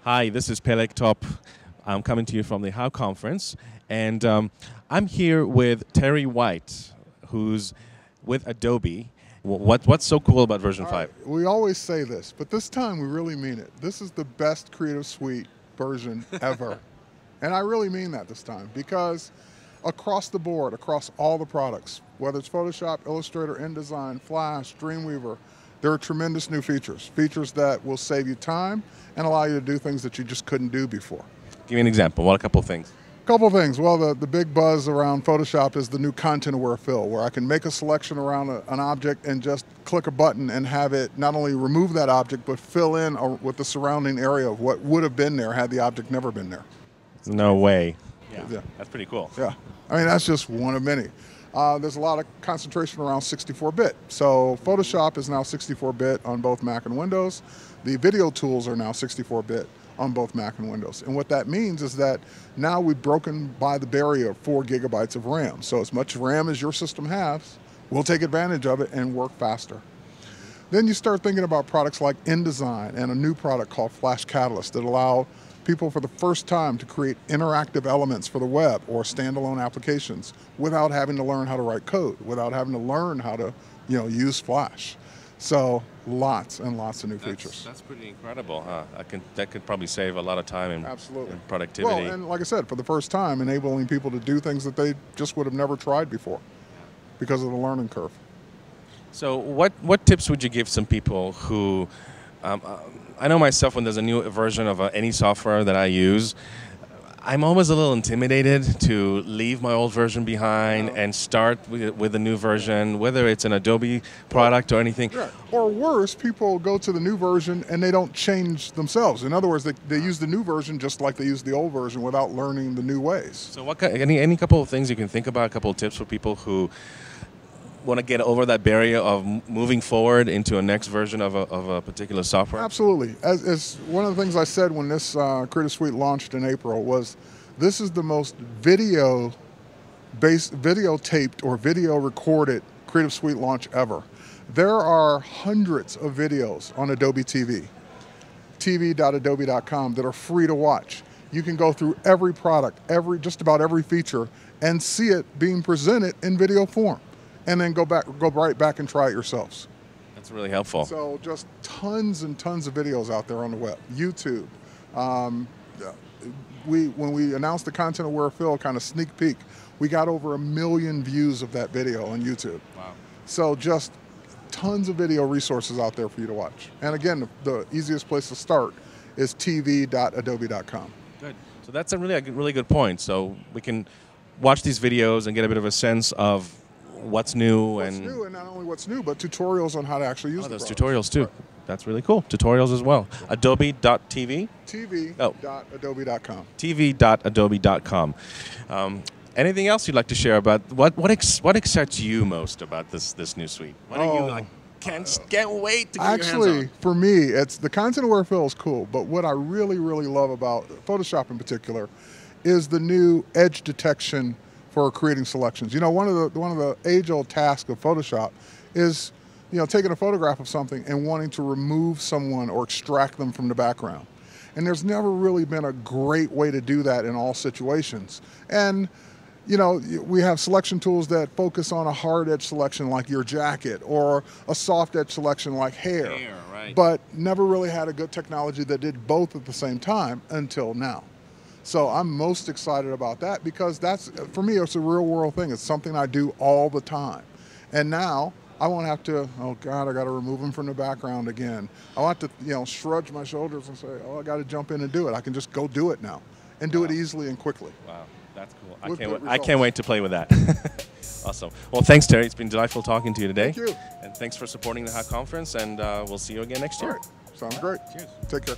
Hi, this is Peleg Top. I'm coming to you from the How Conference, and I'm here with Terry White, who's with Adobe. What's so cool about version 5? We always say this, but this time we really mean it. This is the best Creative Suite version ever. And I really mean that this time, because across the board, across all the products, whether it's Photoshop, Illustrator, InDesign, Flash, Dreamweaver, there are tremendous new features. Features that will save you time and allow you to do things that you just couldn't do before. Give me an example. What a couple of things? Couple things. Well, the big buzz around Photoshop is the new content-aware fill, where I can make a selection around an object and just click a button and have it not only remove that object, but fill in with the surrounding area of what would have been there had the object never been there. No way. Yeah. That's pretty cool. Yeah. I mean, that's just one of many. There's a lot of concentration around 64-bit. So Photoshop is now 64-bit on both Mac and Windows. The video tools are now 64-bit on both Mac and Windows. And what that means is that now we've broken by the barrier of 4 gigabytes of RAM. So as much RAM as your system has, we'll take advantage of it and work faster. Then you start thinking about products like InDesign and a new product called Flash Catalyst that allow people for the first time to create interactive elements for the web or standalone applications without having to learn how to write code, without having to learn how to use Flash. So lots and lots of new features. That's pretty incredible, huh? That could probably save a lot of time and productivity. Well, and like I said, for the first time, enabling people to do things that they just would have never tried before because of the learning curve. So what tips would you give some people who, I know myself, when there's a new version of any software that I use, I'm always a little intimidated to leave my old version behind and start with a new version, whether it's an Adobe product or anything. Right. Or worse, people go to the new version and they don't change themselves. In other words, they use the new version just like they use the old version without learning the new ways. So any couple of things you can think about, a couple of tips for people who want to get over that barrier of moving forward into a next version of a particular software? Absolutely. As one of the things I said when this Creative Suite launched in April was, this is the most videotaped or video recorded Creative Suite launch ever. There are hundreds of videos on Adobe TV, tv.adobe.com, that are free to watch. You can go through every product, just about every feature, and see it being presented in video form. And then go right back and try it yourselves. That's really helpful. So just tons and tons of videos out there on the web. YouTube. When we announced the content-aware fill, kind of sneak peek, we got over 1 million views of that video on YouTube. Wow. So just tons of video resources out there for you to watch. And again, the easiest place to start is tv.adobe.com. Good. So that's a really good point. So we can watch these videos and get a bit of a sense of what's new, and not only what's new, but tutorials on how to actually use those tutorials too. Right. That's really cool. Tutorials as well. Adobe.tv? tv.adobe.com. tv.adobe.com. Anything else you'd like to share about what excites you most about this new suite? What are you can't wait to get your hands on? Actually, for me, it's the content-aware fill is cool, but what I really love about Photoshop in particular is the new edge detection for creating selections. One of the age-old tasks of Photoshop is, taking a photograph of something and wanting to remove someone or extract them from the background. And there's never really been a great way to do that in all situations. And, we have selection tools that focus on a hard edge selection like your jacket, or a soft edge selection like hair. Right. But never really had a good technology that did both at the same time until now. So I'm most excited about that because that's, for me, it's a real world thing. It's something I do all the time. And now I won't have to, oh God, I got to remove them from the background again. I want to, shrug my shoulders and say, oh, I got to jump in and do it. I can just go do it now and do it easily and quickly. Wow, that's cool. I can't wait to play with that. Awesome. Well, thanks, Terry. It's been delightful talking to you today. Thank you. And thanks for supporting the How Conference, and we'll see you again next year. All right. Sounds great. Cheers. Take care.